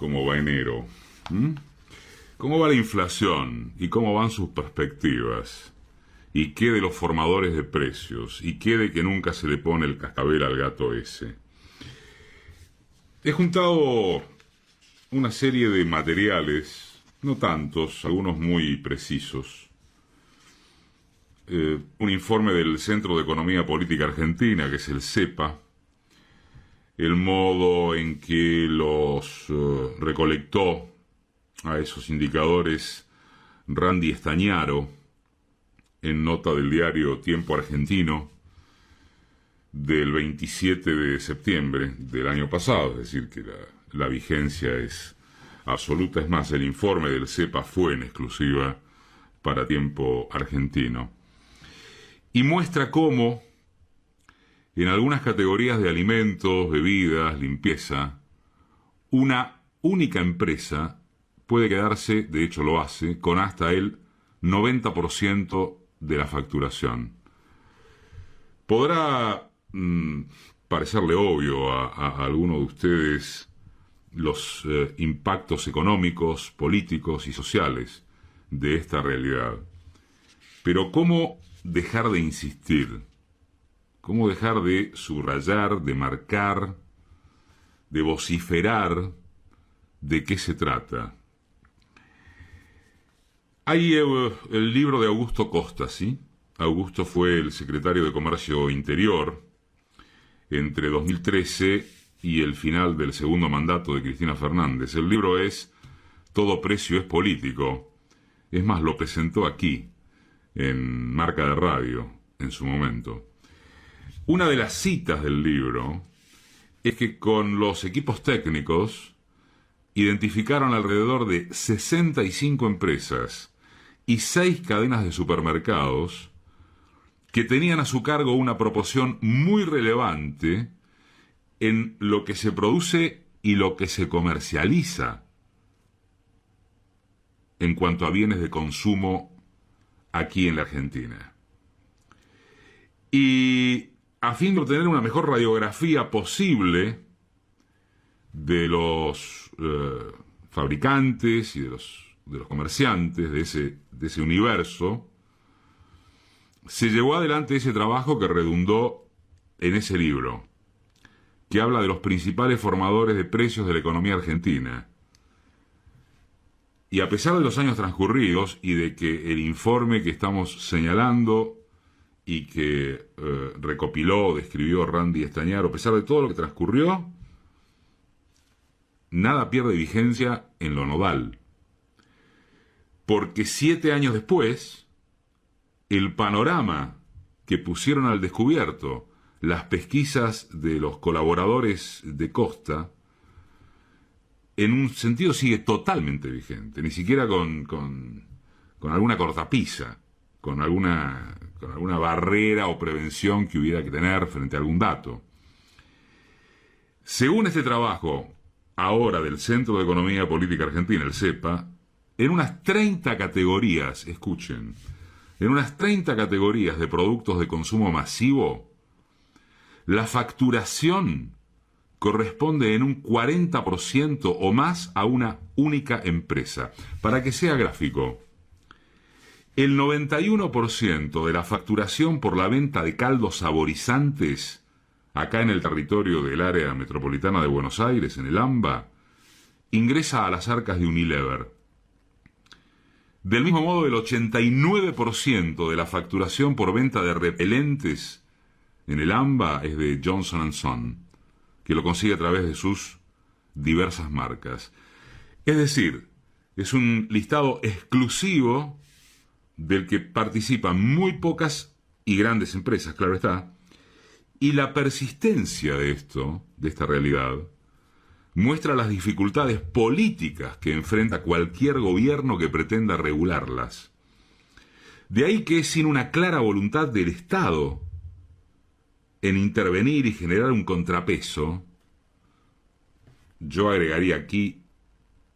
cómo va enero. ¿Cómo va la inflación? ¿Y cómo van sus perspectivas? ¿Y qué de los formadores de precios? ¿Y qué de que nunca se le pone el cascabel al gato ese? He juntado una serie de materiales, no tantos, algunos muy precisos. Un informe del Centro de Economía Política Argentina, que es el CEPA, el modo en que los recolectó a esos indicadores Randy Estañaro en nota del diario Tiempo Argentino del 27 de septiembre del año pasado, es decir, que la vigencia es absoluta. Es más, el informe del CEPA fue en exclusiva para Tiempo Argentino y muestra cómo en algunas categorías de alimentos, bebidas, limpieza, una única empresa puede quedarse, de hecho lo hace, con hasta el 90% de la facturación. Podrá parecerle obvio a alguno de ustedes los impactos económicos, políticos y sociales de esta realidad. Pero ¿cómo dejar de insistir? ¿Cómo dejar de subrayar, de marcar, de vociferar de qué se trata? Hay el libro de Augusto Costa, ¿sí? Augusto fue el secretario de Comercio Interior entre 2013 y el final del segundo mandato de Cristina Fernández. El libro es Todo precio es político. Es más, lo presentó aquí, en Marca de Radio, en su momento. Una de las citas del libro es que con los equipos técnicos identificaron alrededor de 65 empresas y 6 cadenas de supermercados que tenían a su cargo una proporción muy relevante en lo que se produce y lo que se comercializa en cuanto a bienes de consumo aquí en la Argentina. Y a fin de obtener una mejor radiografía posible de los fabricantes y de los comerciantes de ese universo, se llevó adelante ese trabajo que redundó en ese libro, que habla de los principales formadores de precios de la economía argentina. Y a pesar de los años transcurridos y de que el informe que estamos señalando y que recopiló, describió Randy Estañaro, a pesar de todo lo que transcurrió, nada pierde vigencia en lo nodal. Porque 7 años después, el panorama que pusieron al descubierto las pesquisas de los colaboradores de Costa, en un sentido sigue totalmente vigente, ni siquiera con alguna cortapisa, con alguna barrera o prevención que hubiera que tener frente a algún dato. Según este trabajo, ahora del Centro de Economía Política Argentina, el CEPA, en unas 30 categorías, escuchen, en unas 30 categorías de productos de consumo masivo, la facturación corresponde en un 40% o más a una única empresa. Para que sea gráfico, el 91% de la facturación por la venta de caldos saborizantes acá en el territorio del área metropolitana de Buenos Aires, en el AMBA, ingresa a las arcas de Unilever. Del mismo modo, el 89% de la facturación por venta de repelentes en el AMBA es de Johnson & Son, que lo consigue a través de sus diversas marcas. Es decir, es un listado exclusivo del que participan muy pocas y grandes empresas, claro está, y la persistencia de esta realidad, muestra las dificultades políticas que enfrenta cualquier gobierno que pretenda regularlas. De ahí que sin una clara voluntad del Estado en intervenir y generar un contrapeso, yo agregaría aquí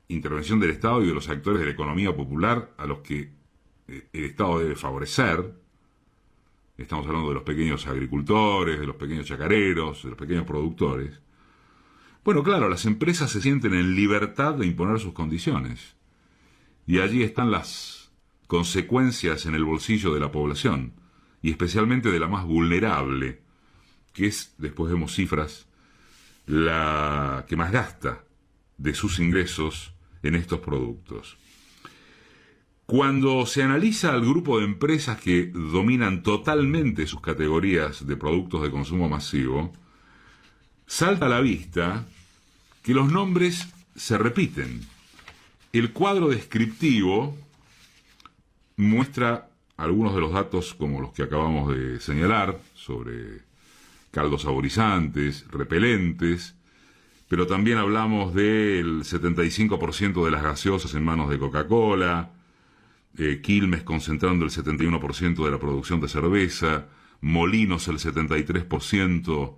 intervención del Estado y de los actores de la economía popular a los que el Estado debe favorecer. Estamos hablando de los pequeños agricultores, de los pequeños chacareros, de los pequeños productores. Bueno, claro, las empresas se sienten en libertad de imponer sus condiciones. Y allí están las consecuencias en el bolsillo de la población, y especialmente de la más vulnerable, que es, después vemos cifras, la que más gasta de sus ingresos en estos productos. Cuando se analiza al grupo de empresas que dominan totalmente sus categorías de productos de consumo masivo, salta a la vista que los nombres se repiten. El cuadro descriptivo muestra algunos de los datos como los que acabamos de señalar sobre caldos saborizantes, repelentes, pero también hablamos del 75% de las gaseosas en manos de Coca-Cola, Quilmes concentrando el 71% de la producción de cerveza, Molinos el 73%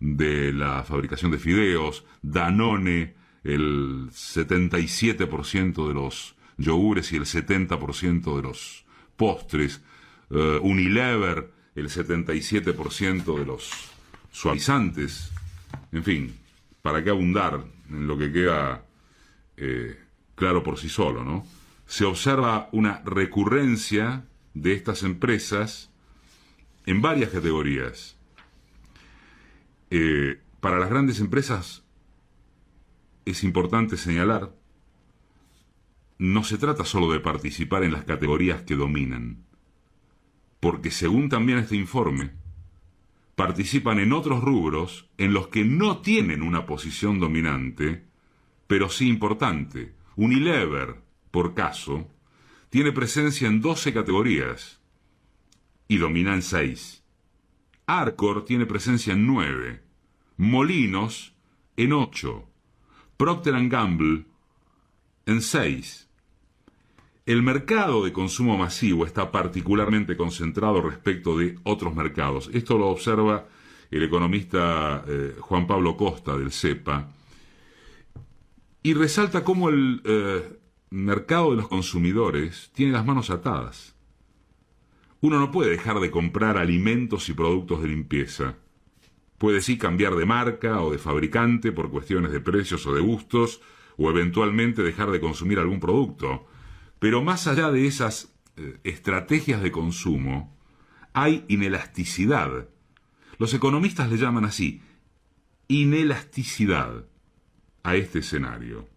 de la fabricación de fideos, Danone el 77% de los yogures y el 70% de los postres, Unilever el 77% de los suavizantes. En fin, ¿para qué abundar en lo que queda claro por sí solo, ¿no? Se observa una recurrencia de estas empresas en varias categorías. Para las grandes empresas es importante señalar, no se trata solo de participar en las categorías que dominan, porque según también este informe, participan en otros rubros en los que no tienen una posición dominante, pero sí importante. Unilever, por caso, tiene presencia en 12 categorías y domina en 6. Arcor tiene presencia en 9. Molinos en 8. Procter & Gamble en 6. El mercado de consumo masivo está particularmente concentrado respecto de otros mercados. Esto lo observa el economista Juan Pablo Costa del CEPA y resalta cómo el mercado de los consumidores tiene las manos atadas. Uno no puede dejar de comprar alimentos y productos de limpieza. Puede sí cambiar de marca o de fabricante por cuestiones de precios o de gustos, o eventualmente dejar de consumir algún producto. Pero más allá de esas estrategias de consumo, hay inelasticidad. Los economistas le llaman así, inelasticidad, a este escenario.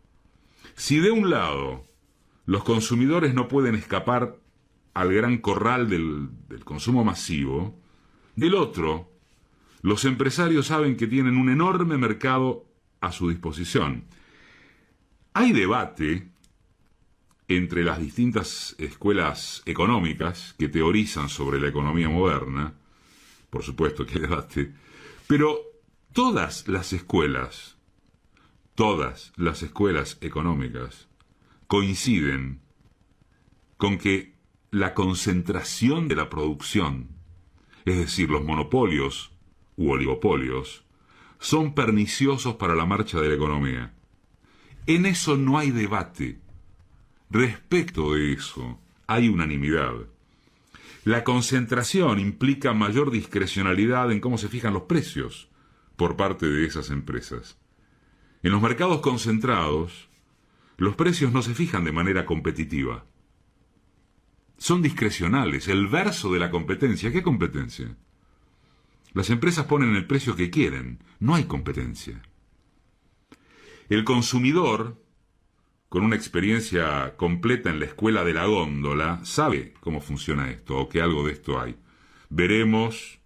Si de un lado los consumidores no pueden escapar al gran corral del consumo masivo, del otro, los empresarios saben que tienen un enorme mercado a su disposición. Hay debate entre las distintas escuelas económicas que teorizan sobre la economía moderna, por supuesto que hay debate, pero todas las escuelas económicas coinciden con que la concentración de la producción, es decir, los monopolios u oligopolios, son perniciosos para la marcha de la economía. En eso no hay debate. Respecto de eso, hay unanimidad. La concentración implica mayor discrecionalidad en cómo se fijan los precios por parte de esas empresas. En los mercados concentrados, los precios no se fijan de manera competitiva. Son discrecionales, el verso de la competencia. ¿Qué competencia? Las empresas ponen el precio que quieren, no hay competencia. El consumidor, con una experiencia completa en la escuela de la góndola, sabe cómo funciona esto, o que algo de esto hay. Veremos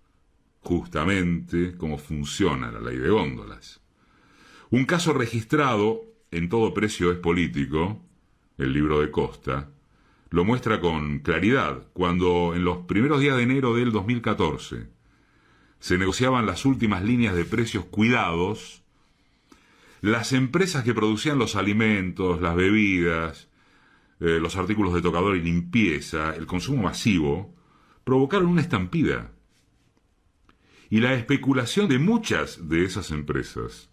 justamente cómo funciona la ley de góndolas. Un caso registrado en Todo precio es político, el libro de Costa, lo muestra con claridad, cuando en los primeros días de enero del 2014 se negociaban las últimas líneas de precios cuidados, las empresas que producían los alimentos, las bebidas, los artículos de tocador y limpieza, el consumo masivo, provocaron una estampida. Y la especulación de muchas de esas empresas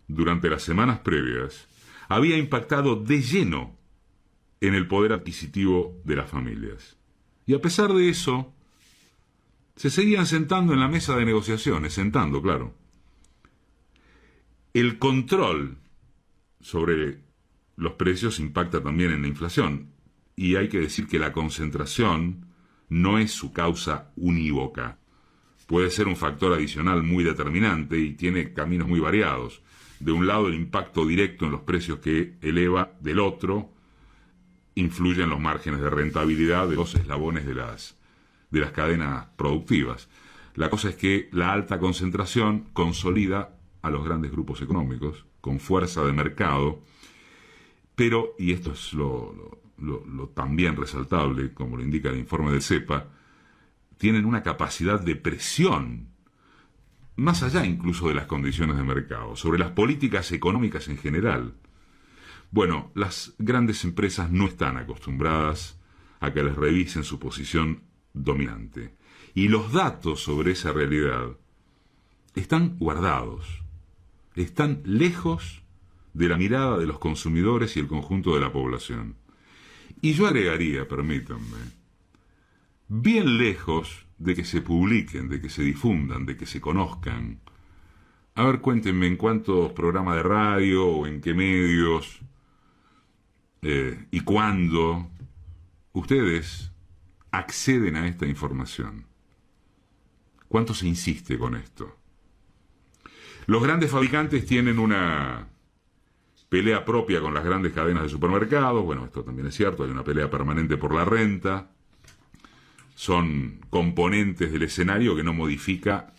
durante las semanas previas había impactado de lleno en el poder adquisitivo de las familias. Y a pesar de eso, se seguían sentando en la mesa de negociaciones, claro. El control sobre los precios impacta también en la inflación. Y hay que decir que la concentración no es su causa unívoca. Puede ser un factor adicional muy determinante y tiene caminos muy variados. De un lado, el impacto directo en los precios que eleva, del otro, influye en los márgenes de rentabilidad de los eslabones de las cadenas productivas. La cosa es que la alta concentración consolida a los grandes grupos económicos con fuerza de mercado, pero, y esto es lo también resaltable, como lo indica el informe del CEPA, tienen una capacidad de presión, más allá incluso de las condiciones de mercado, sobre las políticas económicas en general. Bueno, las grandes empresas no están acostumbradas a que les revisen su posición dominante. Y los datos sobre esa realidad están guardados, están lejos de la mirada de los consumidores y el conjunto de la población. Y yo agregaría, permítanme, bien lejos de que se publiquen, de que se difundan, de que se conozcan. A ver, cuéntenme en cuántos programas de radio o en qué medios y cuándo ustedes acceden a esta información. ¿Cuánto se insiste con esto? Los grandes fabricantes tienen una pelea propia con las grandes cadenas de supermercados. Bueno, esto también es cierto, hay una pelea permanente por la renta. Son componentes del escenario que no modifica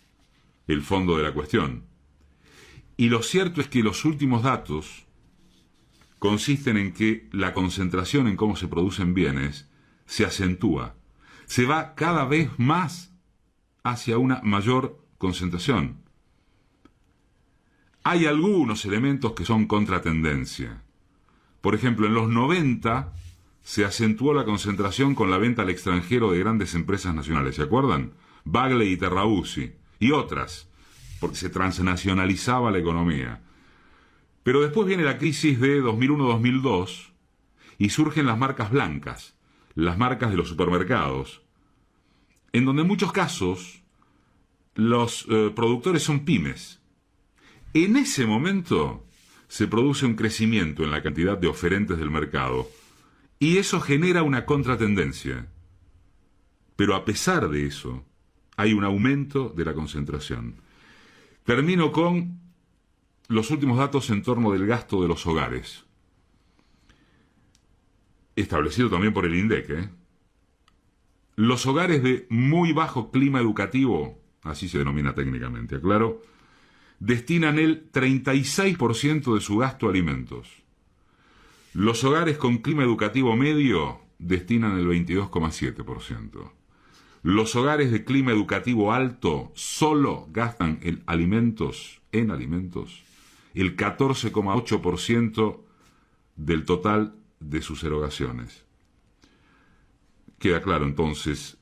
el fondo de la cuestión. Y lo cierto es que los últimos datos consisten en que la concentración en cómo se producen bienes se acentúa. Se va cada vez más hacia una mayor concentración. Hay algunos elementos que son contratendencia. Por ejemplo, en los 90 se acentuó la concentración con la venta al extranjero de grandes empresas nacionales, ¿se acuerdan? Bagley y Terrabusi, y otras, porque se transnacionalizaba la economía. Pero después viene la crisis de 2001-2002 y surgen las marcas blancas, las marcas de los supermercados, en donde en muchos casos los productores son pymes. En ese momento se produce un crecimiento en la cantidad de oferentes del mercado y eso genera una contratendencia. Pero a pesar de eso, hay un aumento de la concentración. Termino con los últimos datos en torno del gasto de los hogares, establecido también por el INDEC. Los hogares de muy bajo clima educativo, así se denomina técnicamente, aclaro, destinan el 36% de su gasto a alimentos. Los hogares con clima educativo medio destinan el 22,7%. Los hogares de clima educativo alto solo gastan en alimentos el 14,8% del total de sus erogaciones. Queda claro entonces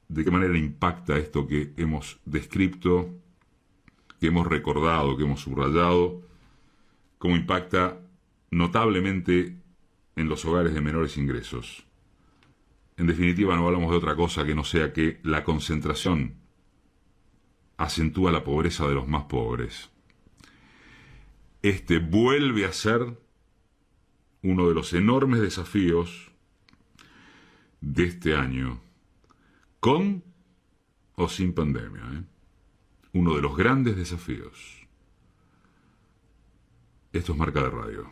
de qué manera impacta esto que hemos descrito, que hemos recordado, que hemos subrayado, cómo impacta notablemente en los hogares de menores ingresos. En definitiva, no hablamos de otra cosa que no sea que la concentración acentúa la pobreza de los más pobres. Este vuelve a ser uno de los enormes desafíos de este año, con o sin pandemia, uno de los grandes desafíos. Esto es Marca de Radio.